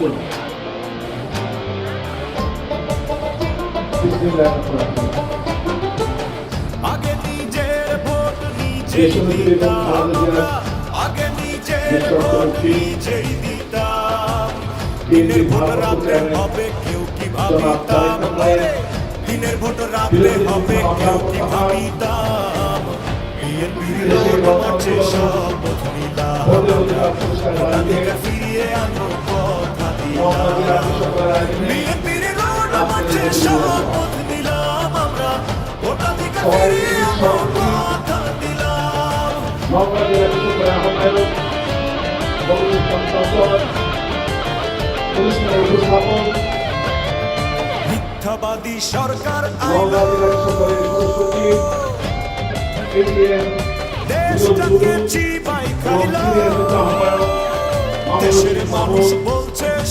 করব। আগে নিজের ভোট নিজেই দিতাম আমরা, আগে নিজের ভোট নিজেই দিতাম। দিনের ভোট রাতে হবে কেউ কি ভাবিতাম রে, দিনের ভোট রাতে হবে কেউ কি ভাবিতাম। বিএনপির রোড মাঠে শপথ নিলাম আমরা, ভোটাধিকার ফিরিয়ে আনবো কথা দিলাম। বিএনপির রোড মাঠে শপথ নিলাম আমরা, ভোটাধিকার ফিরিয়ে আনবো কথা দিলাম। মিথ্যাবাদী সরকার আইলো, দেশটাকে চিবাই খাইলো। দেশের মানুষ বলছে